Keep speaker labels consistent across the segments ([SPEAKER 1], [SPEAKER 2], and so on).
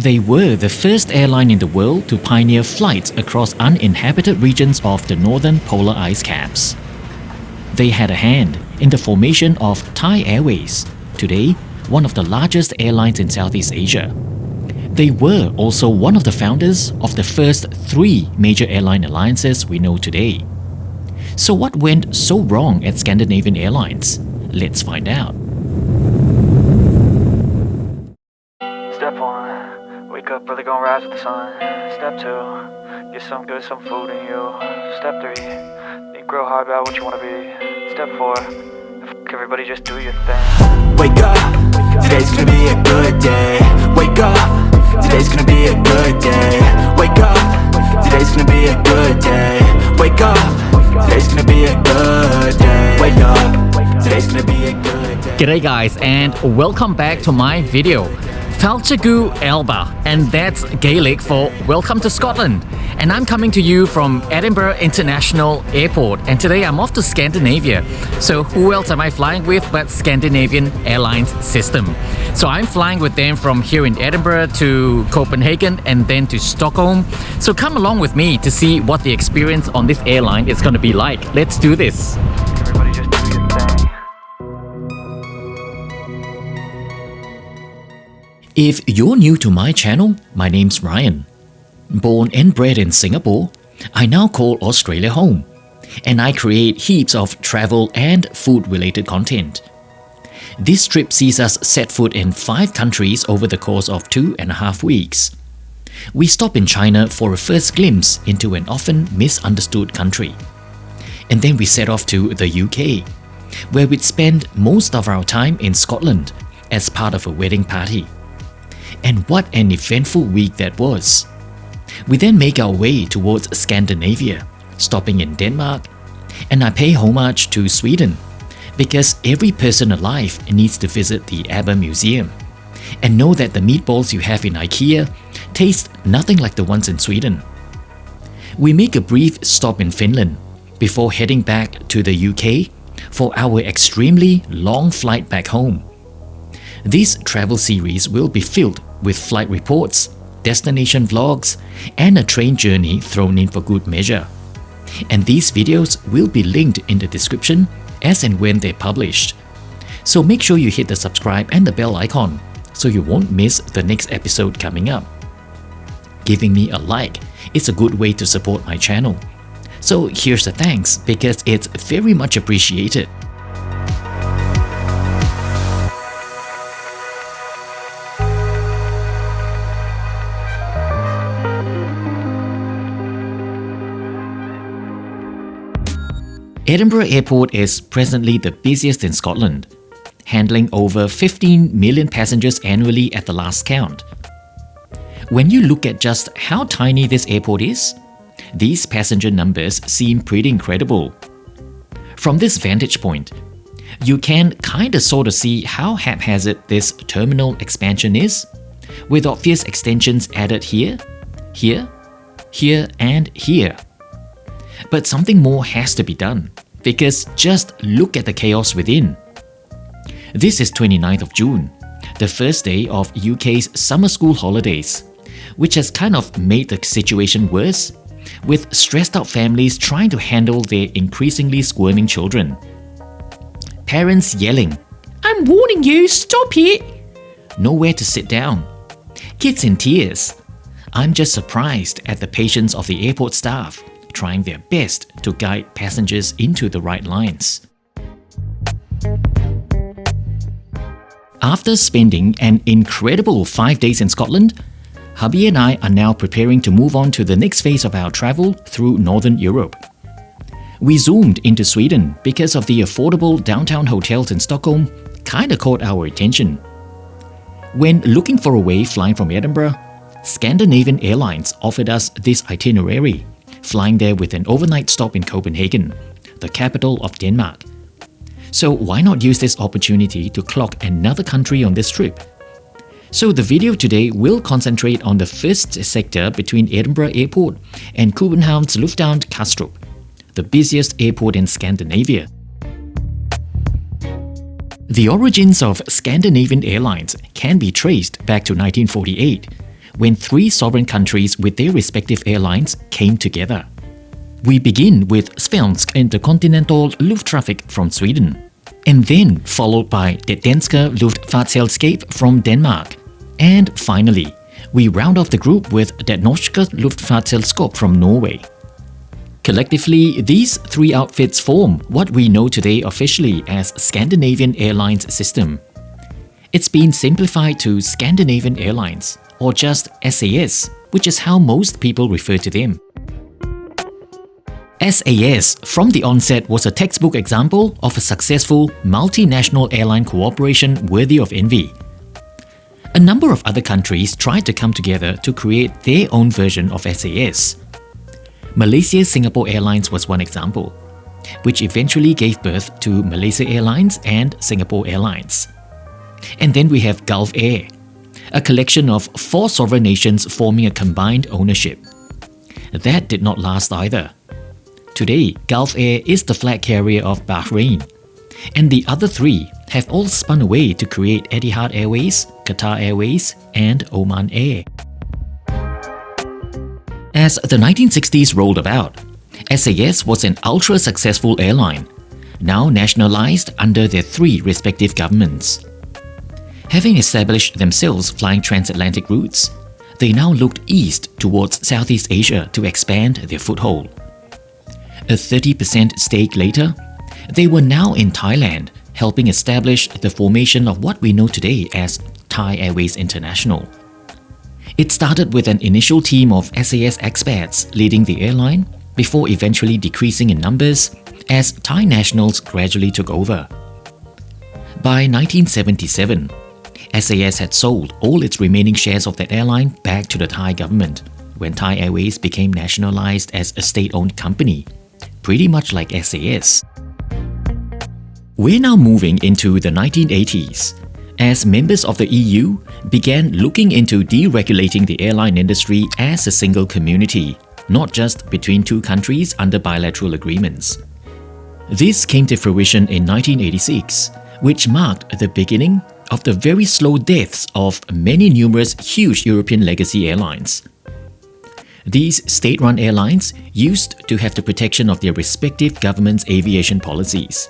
[SPEAKER 1] They were the first airline in the world to pioneer flights across uninhabited regions of the northern polar ice caps. They had a hand in the formation of Thai Airways, today one of the largest airlines in Southeast Asia. They were also one of the founders of the first 3 major airline alliances we know today. So what went so wrong at Scandinavian Airlines? Let's find out.
[SPEAKER 2] Step 1, wake up early, gonna rise with the sun. Step 2, get some food in you. Step 3, think real hard about what you wanna be. Step 4, everybody just do your thing.
[SPEAKER 3] Wake up, today's gonna be a good day. Wake up, today's gonna be a good day. Wake up, today's gonna be a good day. Wake up, today's gonna be a good day. Wake up, today's gonna be a good day.
[SPEAKER 1] G'day guys, and welcome back to my video. Falchagu Elba, and that's Gaelic for Welcome to Scotland. And I'm coming to you from Edinburgh International Airport, and today I'm off to Scandinavia. So who else am I flying with but Scandinavian Airlines System? So I'm flying with them from here in Edinburgh to Copenhagen and then to Stockholm. So come along with me to see what the experience on this airline is going to be like. Let's do this.
[SPEAKER 2] Everybody just do your thing.
[SPEAKER 1] If you're new to my channel, my name's Ryan. Born and bred in Singapore, I now call Australia home, and I create heaps of travel and food-related content. This trip sees us set foot in 5 countries over the course of 2.5 weeks. We stop in China for a first glimpse into an often misunderstood country. And then we set off to the UK, where we'd spend most of our time in Scotland as part of a wedding party. And what an eventful week that was. We then make our way towards Scandinavia, stopping in Denmark, and I pay homage to Sweden, because every person alive needs to visit the ABBA Museum and know that the meatballs you have in IKEA taste nothing like the ones in Sweden. We make a brief stop in Finland before heading back to the UK for our extremely long flight back home. This travel series will be filled with flight reports, destination vlogs, and a train journey thrown in for good measure. And these videos will be linked in the description as and when they're published. So make sure you hit the subscribe and the bell icon so you won't miss the next episode coming up. Giving me a like is a good way to support my channel. So here's the thanks, because it's very much appreciated. Edinburgh Airport is presently the busiest in Scotland, handling over 15 million passengers annually at the last count. When you look at just how tiny this airport is, these passenger numbers seem pretty incredible. From this vantage point, you can kinda sorta see how haphazard this terminal expansion is, with obvious extensions added here, here, here and here. But something more has to be done, because just look at the chaos within. This is 29th of June, the first day of UK's summer school holidays, which has kind of made the situation worse, with stressed out families trying to handle their increasingly squirming children. Parents yelling, "I'm warning you, stop it!" Nowhere to sit down. Kids in tears. I'm just surprised at the patience of the airport staff, trying their best to guide passengers into the right lines. After spending an incredible 5 days in Scotland, hubby and I are now preparing to move on to the next phase of our travel through Northern Europe. We zoomed into Sweden because of the affordable downtown hotels in Stockholm kinda caught our attention. When looking for a way flying from Edinburgh, Scandinavian Airlines offered us this itinerary, flying there with an overnight stop in Copenhagen, the capital of Denmark. So why not use this opportunity to clock another country on this trip? So the video today will concentrate on the first sector between Edinburgh Airport and Københavns Lufthavn Kastrup, the busiest airport in Scandinavia. The origins of Scandinavian Airlines can be traced back to 1948, when three sovereign countries with their respective airlines came together. We begin with Svensk Interkontinental Lufttrafik from Sweden, and then followed by Det Danske Luftfartsselskab from Denmark. And finally, we round off the group with Det Norske Luftfartsselskab from Norway. Collectively, these three outfits form what we know today officially as Scandinavian Airlines System. It's been simplified to Scandinavian Airlines, or just SAS, which is how most people refer to them. SAS from the onset was a textbook example of a successful multinational airline cooperation worthy of envy. A number of other countries tried to come together to create their own version of SAS. Malaysia's Singapore Airlines was one example, which eventually gave birth to Malaysia Airlines and Singapore Airlines. And then we have Gulf Air, a collection of 4 sovereign nations forming a combined ownership. That did not last either. Today, Gulf Air is the flag carrier of Bahrain, and the other 3 have all spun away to create Etihad Airways, Qatar Airways, and Oman Air. As the 1960s rolled about, SAS was an ultra-successful airline, now nationalized under their 3 respective governments. Having established themselves flying transatlantic routes, they now looked east towards Southeast Asia to expand their foothold. A 30% stake later, they were now in Thailand, helping establish the formation of what we know today as Thai Airways International. It started with an initial team of SAS expats leading the airline before eventually decreasing in numbers as Thai nationals gradually took over. By 1977, SAS had sold all its remaining shares of that airline back to the Thai government when Thai Airways became nationalized as a state-owned company, pretty much like SAS. We're now moving into the 1980s, as members of the EU began looking into deregulating the airline industry as a single community, not just between 2 countries under bilateral agreements. This came to fruition in 1986, which marked the beginning of the very slow deaths of many numerous huge European legacy airlines. These state-run airlines used to have the protection of their respective governments' aviation policies,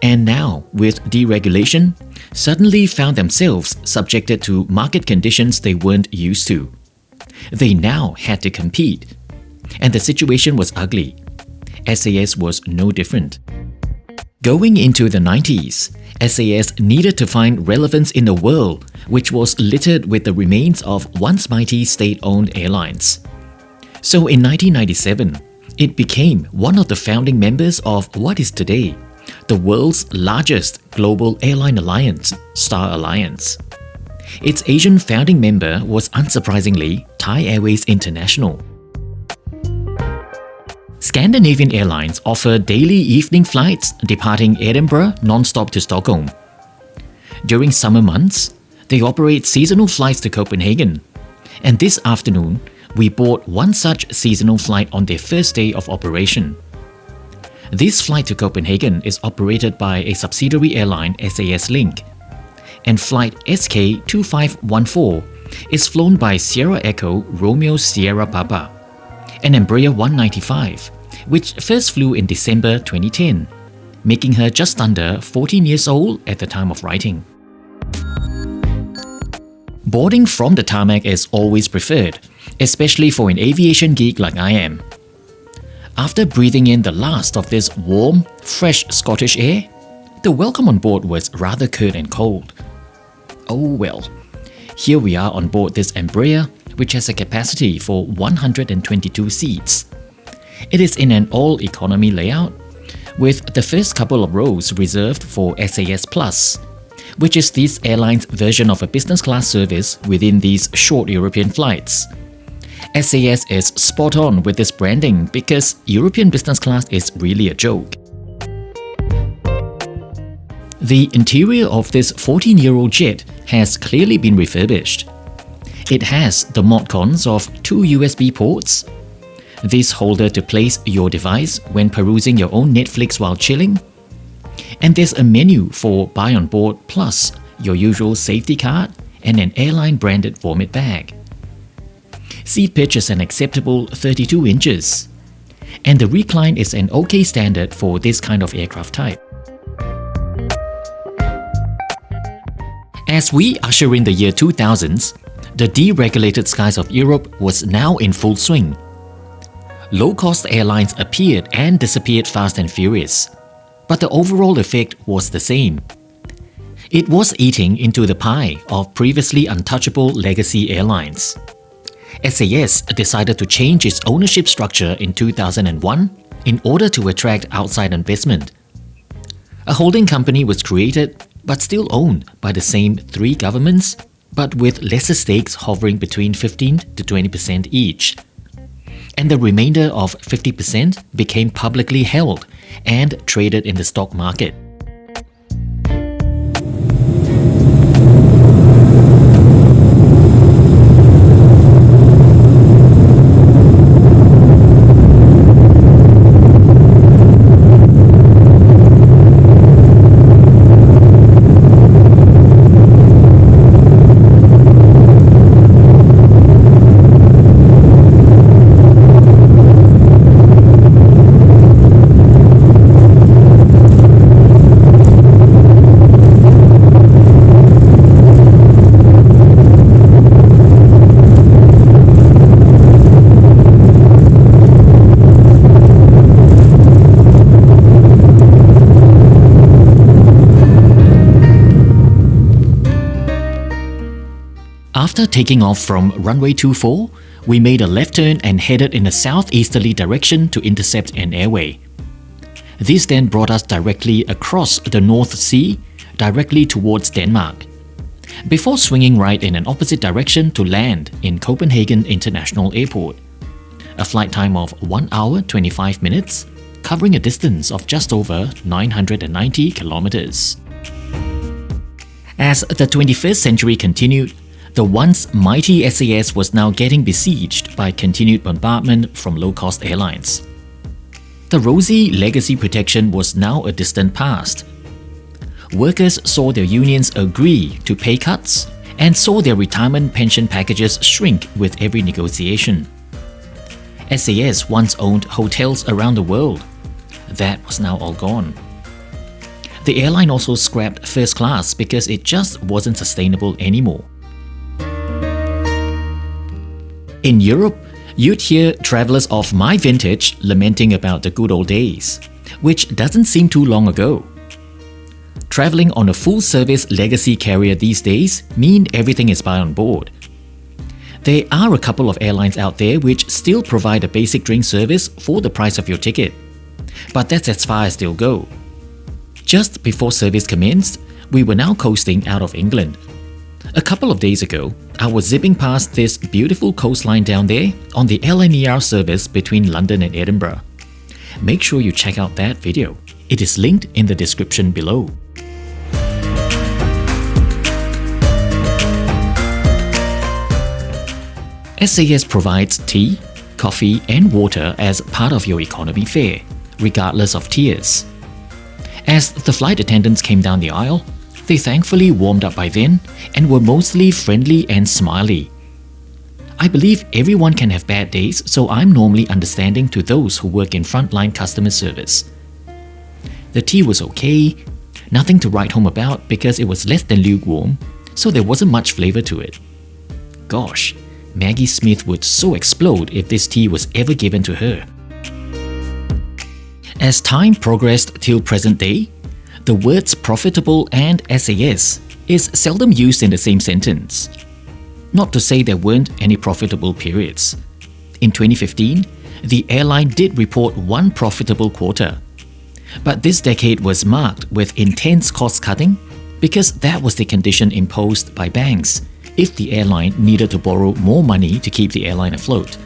[SPEAKER 1] and now, with deregulation, suddenly found themselves subjected to market conditions they weren't used to. They now had to compete, and the situation was ugly. SAS was no different. Going into the 90s, SAS needed to find relevance in a world which was littered with the remains of once mighty state-owned airlines. So in 1997, it became one of the founding members of what is today the world's largest global airline alliance, Star Alliance. Its Asian founding member was unsurprisingly Thai Airways International. Scandinavian Airlines offer daily evening flights departing Edinburgh non-stop to Stockholm. During summer months, they operate seasonal flights to Copenhagen, and this afternoon, we board one such seasonal flight on their first day of operation. This flight to Copenhagen is operated by a subsidiary airline, SAS Link, and flight SK2514 is flown by Sierra Echo Romeo Sierra Papa, an Embraer 195, which first flew in December 2010, making her just under 14 years old at the time of writing. Boarding from the tarmac is always preferred, especially for an aviation geek like I am. After breathing in the last of this warm, fresh Scottish air, the welcome on board was rather curt and cold. Oh well, here we are on board this Embraer, which has a capacity for 122 seats. It is in an all-economy layout, with the first couple of rows reserved for SAS Plus, which is this airline's version of a business class service within these short European flights. SAS is spot on with this branding because European business class is really a joke. The interior of this 14-year-old jet has clearly been refurbished. It has the mod cons of 2 USB ports, this holder to place your device when perusing your own Netflix while chilling, and there's a menu for buy on board plus your usual safety card and an airline branded vomit bag. Seat pitch is an acceptable 32 inches. And the recline is an okay standard for this kind of aircraft type. As we usher in the year 2000s, the deregulated skies of Europe was now in full swing. Low-cost airlines appeared and disappeared fast and furious, but the overall effect was the same. It was eating into the pie of previously untouchable legacy airlines. SAS decided to change its ownership structure in 2001 in order to attract outside investment. A holding company was created but still owned by the same three governments, but with lesser stakes hovering between 15 to 20% each. And the remainder of 50% became publicly held and traded in the stock market. After taking off from runway 24, we made a left turn and headed in a southeasterly direction to intercept an airway. This then brought us directly across the North Sea, directly towards Denmark, before swinging right in an opposite direction to land in Copenhagen International Airport. A flight time of 1 hour 25 minutes, covering a distance of just over 990 kilometers. As the 21st century continued, the once mighty SAS was now getting besieged by continued bombardment from low-cost airlines. The rosy legacy protection was now a distant past. Workers saw their unions agree to pay cuts and saw their retirement pension packages shrink with every negotiation. SAS once owned hotels around the world. That was now all gone. The airline also scrapped first class because it just wasn't sustainable anymore. In Europe, you'd hear travelers of my vintage lamenting about the good old days, which doesn't seem too long ago. Traveling on a full-service legacy carrier these days means everything is buy on board. There are a couple of airlines out there which still provide a basic drink service for the price of your ticket, but that's as far as they'll go. Just before service commenced, we were now coasting out of England. A couple of days ago, I was zipping past this beautiful coastline down there on the LNER service between London and Edinburgh. Make sure you check out that video. It is linked in the description below. SAS provides tea, coffee and water as part of your economy fare, regardless of tiers. As the flight attendants came down the aisle, they thankfully warmed up by then and were mostly friendly and smiley. I believe everyone can have bad days, so I'm normally understanding to those who work in frontline customer service. The tea was okay, nothing to write home about because it was less than lukewarm, so there wasn't much flavor to it. Gosh, Maggie Smith would so explode if this tea was ever given to her. As time progressed till present day, the words profitable and SAS is seldom used in the same sentence. Not to say there weren't any profitable periods. In 2015, the airline did report one profitable quarter. But this decade was marked with intense cost-cutting because that was the condition imposed by banks if the airline needed to borrow more money to keep the airline afloat.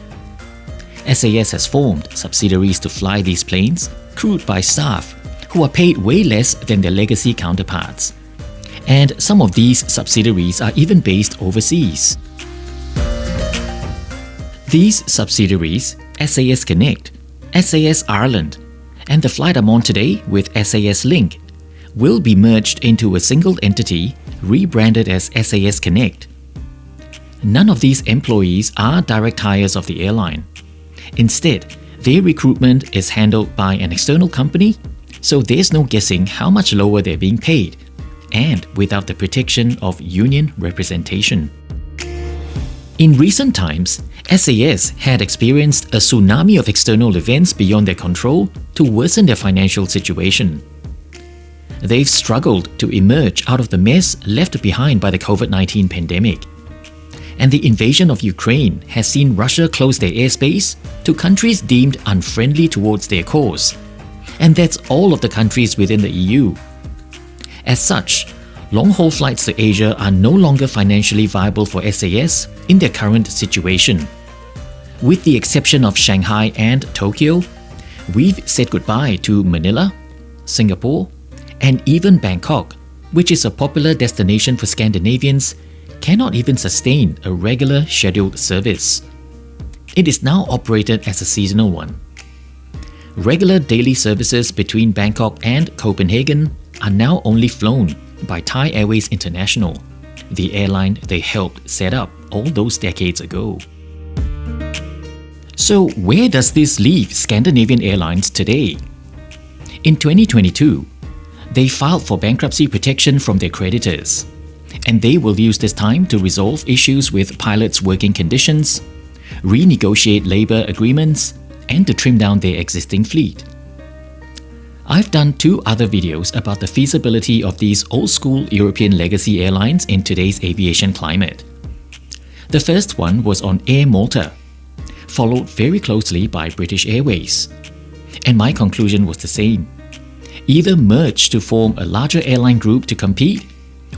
[SPEAKER 1] SAS has formed subsidiaries to fly these planes, crewed by staff who are paid way less than their legacy counterparts. And some of these subsidiaries are even based overseas. These subsidiaries, SAS Connect, SAS Ireland, and the flight I'm on today with SAS Link, will be merged into a single entity rebranded as SAS Connect. none of these employees are direct hires of the airline. Instead, their recruitment is handled by an external company, so there's no guessing how much lower they're being paid, and without the protection of union representation. In recent times, SAS had experienced a tsunami of external events beyond their control to worsen their financial situation. They've struggled to emerge out of the mess left behind by the COVID-19 pandemic. And the invasion of Ukraine has seen Russia close their airspace to countries deemed unfriendly towards their cause. And that's all of the countries within the EU. As such, long-haul flights to Asia are no longer financially viable for SAS in their current situation. With the exception of Shanghai and Tokyo, we've said goodbye to Manila, Singapore, and even Bangkok, which is a popular destination for Scandinavians, cannot even sustain a regular scheduled service. It is now operated as a seasonal one. Regular daily services between Bangkok and Copenhagen are now only flown by Thai Airways International, the airline they helped set up all those decades ago. So where does this leave Scandinavian Airlines today? In 2022, they filed for bankruptcy protection from their creditors, and they will use this time to resolve issues with pilots' working conditions, renegotiate labor agreements, and to trim down their existing fleet. I've done 2 other videos about the feasibility of these old-school European legacy airlines in today's aviation climate. The first one was on Air Malta, followed very closely by British Airways. And my conclusion was the same. Either merge to form a larger airline group to compete,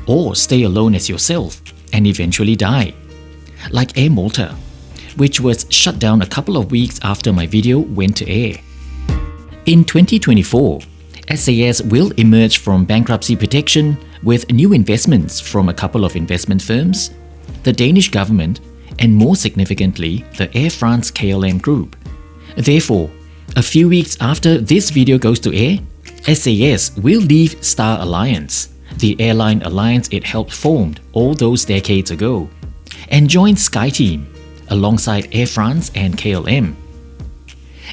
[SPEAKER 1] or stay alone as yourself and eventually die. Like Air Malta, which was shut down a couple of weeks after my video went to air. In 2024, SAS will emerge from bankruptcy protection with new investments from a couple of investment firms, the Danish government, and more significantly, the Air France KLM group. Therefore, a few weeks after this video goes to air, SAS will leave Star Alliance, the airline alliance it helped form all those decades ago, and join SkyTeam alongside Air France and KLM.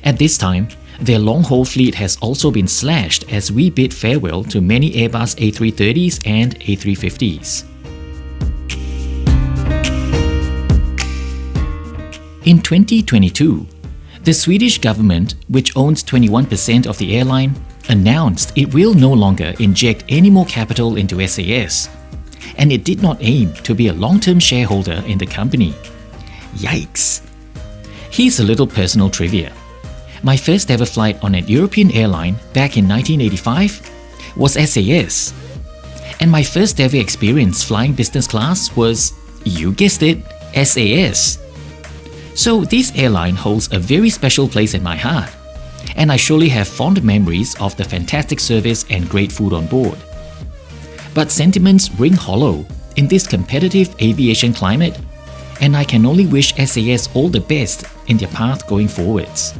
[SPEAKER 1] At this time, their long-haul fleet has also been slashed as we bid farewell to many Airbus A330s and A350s. In 2022, the Swedish government, which owns 21% of the airline, announced it will no longer inject any more capital into SAS, and it did not aim to be a long-term shareholder in the company. Yikes! Here's a little personal trivia. My first ever flight on an European airline back in 1985 was SAS. And my first ever experience flying business class was, you guessed it, SAS. So this airline holds a very special place in my heart, and I surely have fond memories of the fantastic service and great food on board. But sentiments ring hollow in this competitive aviation climate, and I can only wish SAS all the best in their path going forwards.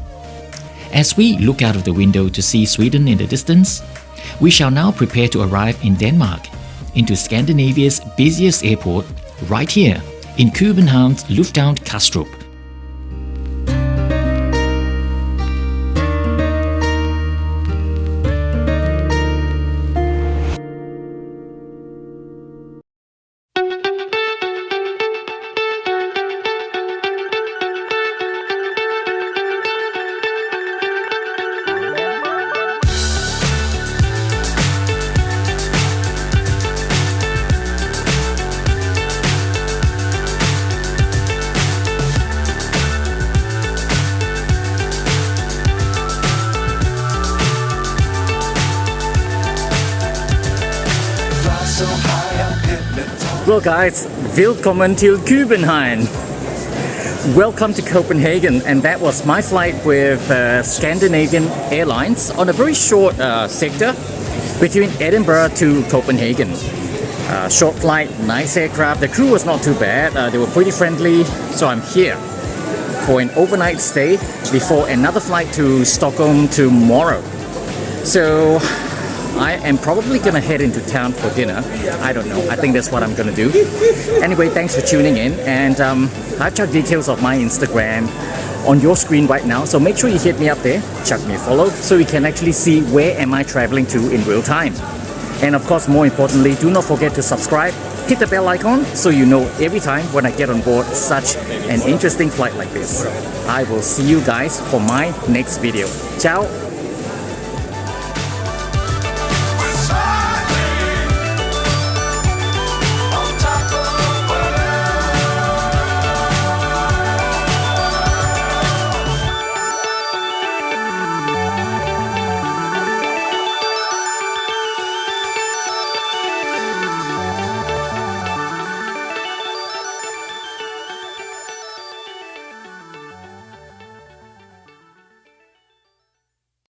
[SPEAKER 1] As we look out of the window to see Sweden in the distance, we shall now prepare to arrive in Denmark, into Scandinavia's busiest airport, right here in Copenhagen's Lufthavn Kastrup.
[SPEAKER 4] Well guys, willkommen til Copenhagen. Welcome to Copenhagen, and that was my flight with Scandinavian Airlines on a very short sector between Edinburgh to Copenhagen. Short flight, nice aircraft, the crew was not too bad, they were pretty friendly, so I'm here for an overnight stay before another flight to Stockholm tomorrow. So I am probably gonna head into town for dinner. I don't know. I think that's what I'm gonna do. Anyway, thanks for tuning in, and I've chucked details of my Instagram on your screen right now, so make sure you hit me up there, chuck me a follow, so you can actually see where am I traveling to in real time. And of course, more importantly, do not forget to subscribe, hit the bell icon so you know every time when I get on board such an interesting flight like this. I will see you guys for my next video. Ciao!